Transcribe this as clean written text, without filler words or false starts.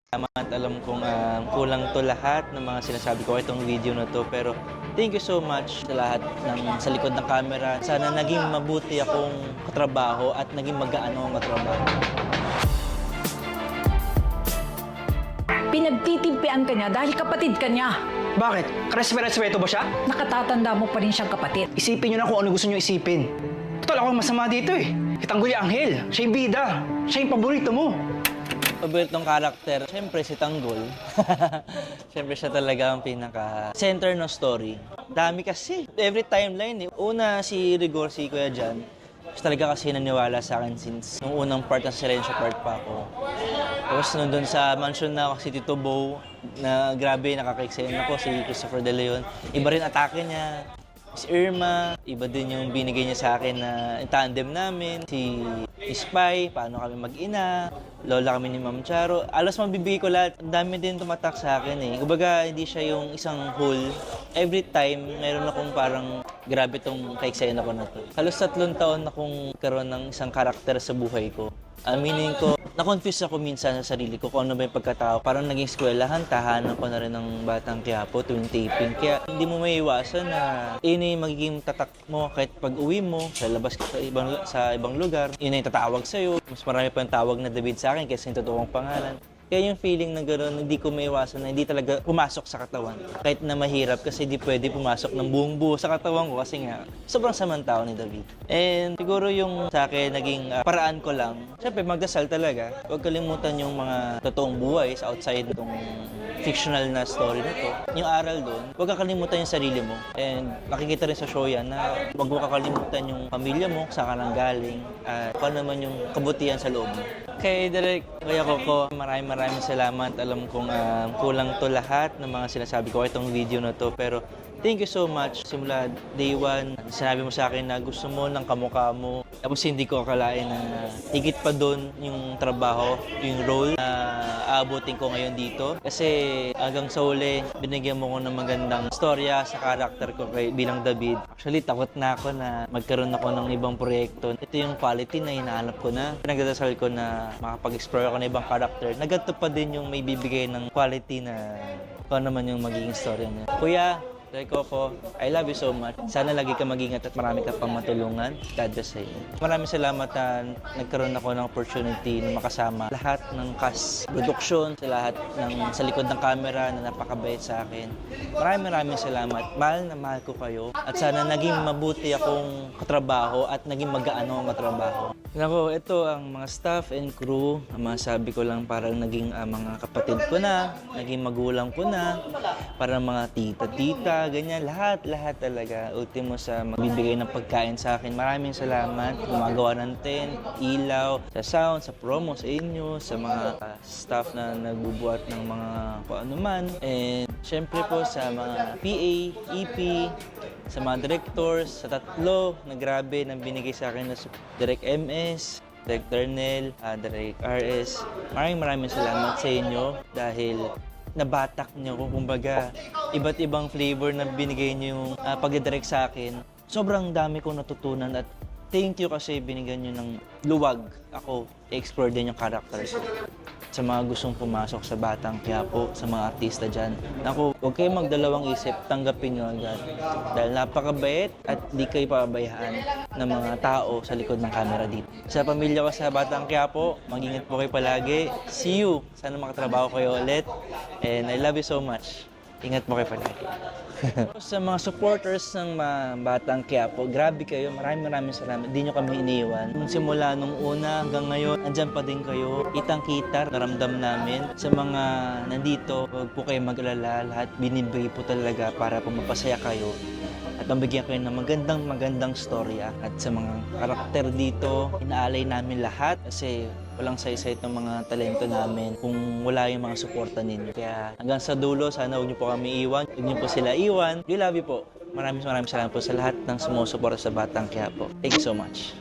At alam kong kulang to lahat ng mga sinasabi ko itong video na to, pero thank you so much sa lahat sa likod ng camera. Sana naging mabuti akong katrabaho at naging magaan akong katrabaho. Pinagtitimpian ka niya dahil kapatid ka niya. Bakit? Karespe-respeto ba siya? Nakatatanda mo pa rin siyang kapatid. Isipin niyo na kung ano gusto niyo isipin. Total ako ang masama dito eh. Kitanggol yung Anghel. Siya yung bida. Siya yung paborito mo. Paboritong karakter, siyempre si Tanggol. Siyempre siya talaga ang pinaka-center ng story. Dami kasi. Every timeline eh. Una si Rigor, si Kuya Jan. Siya talaga kasi naniwala sa akin since nung unang part ng Silencio part pa ako. Tapos nung doon sa mansion na ako si Tito Bo, na grabe nakaka-excite ako, si Christopher De Leon. Iba rin atake niya. Si Irma, iba din yung binigay niya sa akin na tandem namin. Si Spy, paano kami mag-ina, lola kami ni Ma'am Charo. Alos mabibigay ko lahat. Ang dami din tumatak sa akin eh. Kumbaga, hindi siya yung isang whole. Every time, meron akong parang grabe tong kaiksayan ako na to. Halos 3 taon akong karoon ng isang karakter sa buhay ko. Aminin ko, na-confuse ako minsan sa sarili ko kung ano ba yung pagkatao. Parang naging eskwelahan, tahanan ko na rin ng Batang Quiapo tuwing taping. Kaya hindi mo maiiwasan na yun yung magiging tatak mo kahit pag uwi mo, sa labas ka sa ibang lugar. Yun yung tatawag sa'yo. Mas marami pa yung tawag na David sa akin kaysa yung totoong pangalan. Kaya yung feeling na gano'n, hindi ko maiwasan na hindi talaga pumasok sa katawan. Kahit na mahirap kasi hindi pwede pumasok ng buong buo sa katawan ko kasi nga sobrang samang tao ni David. And siguro yung sa akin naging paraan ko lang, syempre magdasal talaga. Huwag kalimutan yung mga totoong buhay sa outside itong fictional na story na to. Yung aral doon, huwag kakalimutan yung sarili mo. And makikita rin sa show yan na huwag mo kakalimutan yung pamilya mo, saan ka lang galing, at kung ano naman yung kabutihan sa loob mo. Kay Direk, Kuya Coco, maraming salamat. Alam kong kulang to lahat ng mga sinasabi ko itong video na to, pero thank you so much. Simula day one, sinabi mo sa akin na gusto mo ng kamukha mo. Tapos hindi ko akalain na higit pa doon yung trabaho, yung role na aabutin ko ngayon dito. Kasi hanggang sa uli, binigyan mo ko ng magandang storya sa karakter ko bilang David. Actually, takot na ako na magkaroon ako ng ibang proyekto. Ito yung quality na hinahanap ko na. Pinagdadasal ko na makapag-explore ako ng ibang karakter. Naganto pa din yung may bibigay ng quality na kung ano naman yung magiging storya niya. Kuya, Coco, I love you so much. Sana lagi ka mag-ingat at marami ka pang matulungan. God bless sa inyo. Maraming salamat na nagkaroon ako ng opportunity na makasama lahat ng cast, production, sa lahat sa likod ng camera na napakabait sa akin. Maraming salamat. Mahal na mahal ko kayo. At sana naging mabuti akong katrabaho at naging magaan akong katrabaho. Nako, ito ang mga staff and crew. Ang masabi ko lang parang naging mga kapatid ko na, naging magulang ko na, parang mga tita, ganyan, lahat talaga. Ultimo sa magbibigay ng pagkain sa akin. Maraming salamat. Gumagawa ng tent, ilaw, sa sound, sa promo, sa inyo, sa mga staff na nagbubuhat ng mga kung ano man. And syempre po sa mga PA, EP, sa mga directors, sa tatlo na grabe na binigay sa akin na Direk MS, Direk Darnel, Direk RS. Maraming salamat sa inyo dahil nabatak niyo kung kumbaga iba't ibang flavor na binigay niyo yung pagdidirect sa akin. Sobrang dami kong natutunan at thank you kasi binigyan niyo ng luwag ako i-explore din yung character ko. Sa mga gustong pumasok sa Batang Quiapo, sa mga artista dyan. Ako, huwag kayong magdalawang isip, tanggapin nyo agad. Dahil napakabait at di kayo pabayaan ng mga tao sa likod ng camera dito. Sa pamilya ko sa Batang Quiapo, mag-ingat po kayo palagi. See you! Sana makatrabaho kayo ulit. And I love you so much. Ingat po kayo palagi. Sa mga supporters ng mga Batang Quiapo, grabe kayo. Maraming salamat. Hindi nyo kami iniwan. Simula nung una hanggang ngayon, andyan pa din kayo. Kitang-kita, naramdam namin. Sa mga nandito, huwag po kayo mag-alala. Lahat binibigay po talaga para po mapasaya kayo. At mabigyan kayo ng magandang storya. At sa mga karakter dito, inaalay namin lahat kasi walang saysay itong mga talento namin kung wala yung mga suporta ninyo. Kaya hanggang sa dulo, sana huwag niyo po kami iwan. Huwag niyo po sila iwan. We love you po. Maraming salamat po sa lahat ng sumusuporta sa Batang Quiapo. Thank you so much.